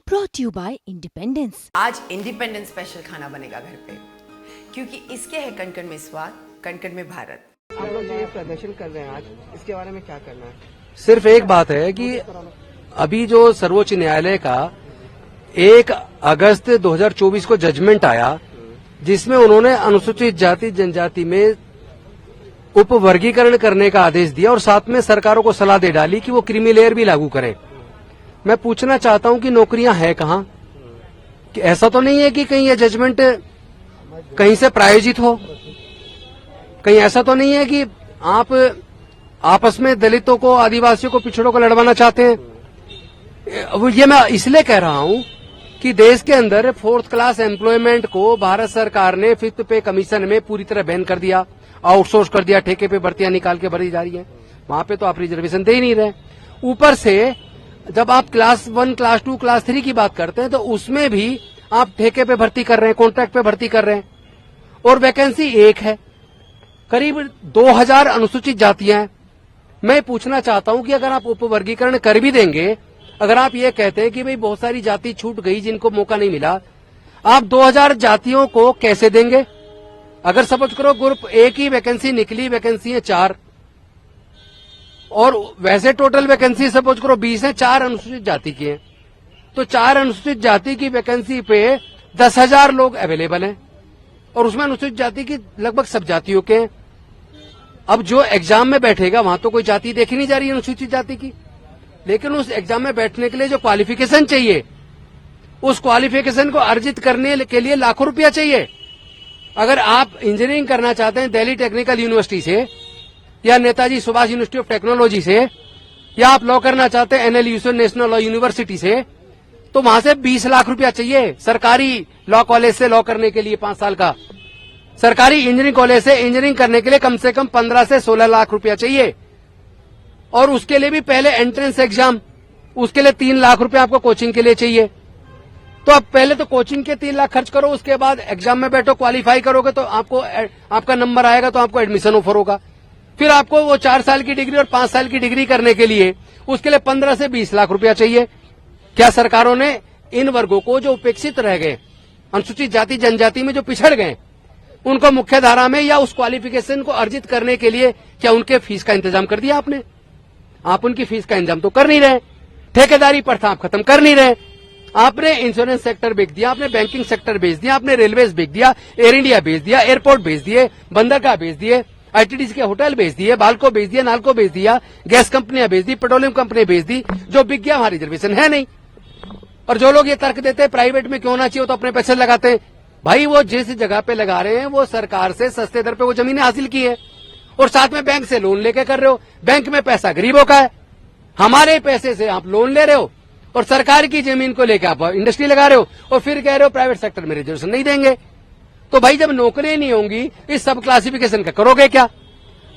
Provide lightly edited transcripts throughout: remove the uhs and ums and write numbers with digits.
brought you by Independence। आज independence special खाना बनेगा घर पे, क्योंकि इसके है कण कण में स्वाद, कण कण में भारत। आप लोग ये प्रदर्शन कर रहे हैं आज, इसके बारे में क्या करना है? सिर्फ एक बात है कि अभी जो सर्वोच्च न्यायालय का 1 अगस्त 2024 को जजमेंट आया, जिसमें उन्होंने अनुसूचित जाति जनजाति में उपवर्गीकरण करने का आदेश दिया और साथ में सरकारों को सलाह दे डाली कि वो क्रीमी लेयर भी लागू करें। मैं पूछना चाहता हूं कि नौकरियां हैं कहां? कि ऐसा तो नहीं है कि कहीं ये जजमेंट कहीं से प्रायोजित हो, कहीं ऐसा तो नहीं है कि आप आपस में दलितों को, आदिवासियों को, पिछड़ों को लड़वाना चाहते हैं। ये मैं इसलिए कह रहा हूं कि देश के अंदर 4th क्लास एम्प्लॉयमेंट को भारत सरकार ने 5th पे कमीशन में पूरी तरह बैन कर दिया, आउटसोर्स कर दिया, ठेके पे भर्तियां निकाल के भरी जा रही है। वहां पे तो आप रिजर्वेशन दे ही नहीं रहे। ऊपर से जब आप क्लास 1, क्लास 2, क्लास 3 की बात करते हैं तो उसमें भी आप ठेके पे भर्ती कर रहे हैं, कॉन्ट्रैक्ट पे भर्ती कर रहे हैं, और वैकेंसी एक है। करीब 2000 अनुसूचित जातियां हैं। मैं पूछना चाहता हूं कि अगर आप उपवर्गीकरण कर भी देंगे, अगर आप ये कहते हैं कि भाई बहुत सारी जाति छूट गई जिनको मौका नहीं मिला, आप 2000 जातियों को कैसे देंगे? अगर सपोज करो ग्रुप ए की वैकेंसी निकली, वैकेंसी है 4, और वैसे टोटल वैकेंसी सपोज करो 20 है, 4 अनुसूचित जाति की है, तो 4 अनुसूचित जाति की वैकेंसी पे 10,000 लोग अवेलेबल हैं, और उसमें अनुसूचित जाति की लगभग सब जातियों के हैं। अब जो एग्जाम में बैठेगा वहां तो कोई जाति देखी नहीं जा रही है अनुसूचित जाति की, लेकिन उस एग्जाम में बैठने के लिए जो क्वालिफिकेशन चाहिए, उस क्वालिफिकेशन को अर्जित करने के लिए लाखों रुपया चाहिए। अगर आप इंजीनियरिंग करना चाहते हैं दिल्ली टेक्निकल यूनिवर्सिटी से, या Netaji Subhash university of technology से, या आप लॉ करना चाहते हैं NLU नेशनल लॉ यूनिवर्सिटी से, तो वहां से 20 लाख रुपया चाहिए। सरकारी लॉ कॉलेज से लॉ करने के लिए 5 साल का, सरकारी इंजीनियरिंग कॉलेज से इंजीनियरिंग करने के लिए कम से कम 15 से 16 लाख रुपया चाहिए, और उसके लिए भी पहले एंट्रेंस एग्जाम, उसके लिए 3 लाख रुपया आपको कोचिंग के लिए चाहिए। तो अब पहले तो कोचिंग के 3 लाख खर्च करो, उसके बाद एग्जाम में बैठो, क्वालिफाई करोगे तो आपका नंबर आएगा तो आपको एडमिशन ऑफर होगा। फिर आपको वो 4 साल की डिग्री और 5 साल की डिग्री करने के लिए उसके लिए 15 से 20 लाख रुपया चाहिए। क्या सरकारों ने इन वर्गों को जो उपेक्षित रह गए, अनुसूचित जाति जनजाति में जो पिछड़ गए, उनको मुख्य धारा में या उस क्वालिफिकेशन को अर्जित करने के लिए क्या उनके फीस का इंतजाम कर दिया आपने? आप उनकी फीस का इंतजाम तो कर नहीं रहे। ठेकेदारी प्रथा आप खत्म कर नहीं रहे। आपने इंश्योरेंस सेक्टर बेच दिया, आपने बैंकिंग सेक्टर बेच दिया, आपने रेलवेज बेच दिया, एयर इंडिया बेच दिया, एयरपोर्ट बेच दिए, बंदरगाह बेच दिए, ITDC के होटल बेच दिए, बाल्को बेच दिया, नाल्को बेच दिया, गैस कंपनियां बेच दी, पेट्रोलियम कंपनी बेच दी। जो बिक गया वहां रिजर्वेशन है नहीं। और जो लोग ये तर्क देते हैं प्राइवेट में क्यों ना चाहिए, तो अपने पैसे लगाते हैं। भाई वो जिस जगह पे लगा रहे हैं वो सरकार से सस्ते दर पे वो जमीनें हासिल की है, और साथ में बैंक से लोन लेके कर रहे हो। बैंक में पैसा गरीबों का है, हमारे पैसे से आप लोन ले रहे हो, और सरकार की जमीन को लेकर आप इंडस्ट्री लगा रहे हो, और फिर कह रहे हो प्राइवेट सेक्टर में रिजर्वेशन नहीं देंगे। तो भाई जब नौकरी नहीं होंगी, इस सब क्लासिफिकेशन का करोगे क्या?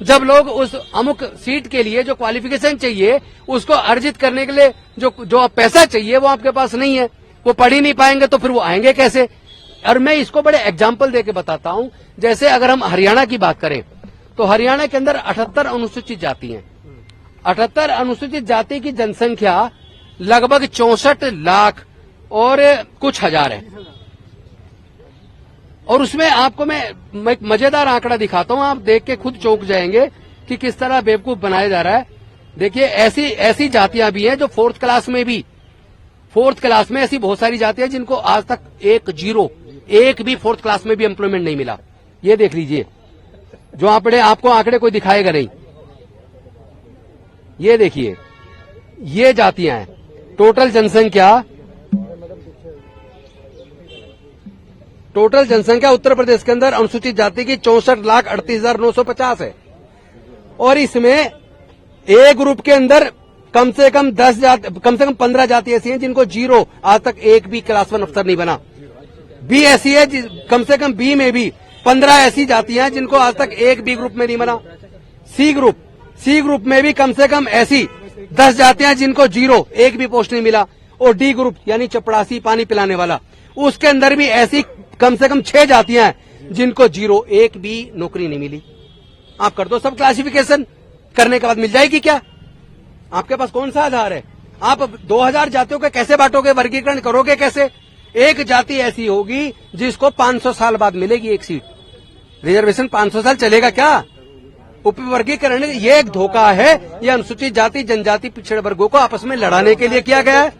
जब लोग उस अमुक सीट के लिए जो क्वालिफिकेशन चाहिए उसको अर्जित करने के लिए जो पैसा चाहिए वो आपके पास नहीं है, वो पढ़ ही नहीं पाएंगे, तो फिर वो आएंगे कैसे? और मैं इसको बड़े एग्जाम्पल देके बताता हूं। जैसे अगर हम हरियाणा की बात करें तो हरियाणा के अंदर 78 अनुसूचित जाति हैं। 78 अनुसूचित जाति की जनसंख्या लगभग 64 लाख और कुछ हजार है। और उसमें आपको मैं एक मजेदार आंकड़ा दिखाता हूं, आप देख के खुद चौंक जाएंगे कि किस तरह बेवकूफ बनाया जा रहा है। देखिए ऐसी जातियां भी हैं जो 4th क्लास में भी, 4th क्लास में ऐसी बहुत सारी जातियां जिनको आज तक एक भी 4th क्लास में भी एम्प्लॉयमेंट नहीं मिला। ये देख लीजिए, जो आपको आंकड़े कोई दिखाएगा नहीं। ये देखिए, ये जातियां हैं। टोटल जनसंख्या उत्तर प्रदेश के अंदर अनुसूचित जाति की 64,38,950 है, और इसमें ए ग्रुप के अंदर कम से कम 15 जाति ऐसी हैं जिनको 0 आज तक एक भी क्लास 1 अफसर नहीं बना। बी ऐसी है, कम से कम बी में भी 15 ऐसी जातियां हैं जिनको आज तक एक बी ग्रुप में नहीं बना। सी ग्रुप में भी कम से कम ऐसी 10 जातियां जिनको 0 एक भी पोस्ट नहीं मिला। और डी ग्रुप यानी चपड़ासी, पानी पिलाने वाला, उसके अंदर भी ऐसी कम से कम 6 जातियां हैं जिनको 0 एक भी नौकरी नहीं मिली। आप कर दो सब क्लासिफिकेशन, करने के बाद मिल जाएगी क्या? आपके पास कौन सा आधार है? आप 2000 जातियों के कैसे बांटोगे, वर्गीकरण करोगे कैसे? एक जाति ऐसी होगी जिसको 500 साल बाद मिलेगी एक सीट। रिजर्वेशन 500 साल चलेगा क्या? उपवर्गीकरण ये एक धोखा है। ये अनुसूचित जाति जनजाति पिछड़े वर्गों को आपस में लड़ाने के लिए किया गया है।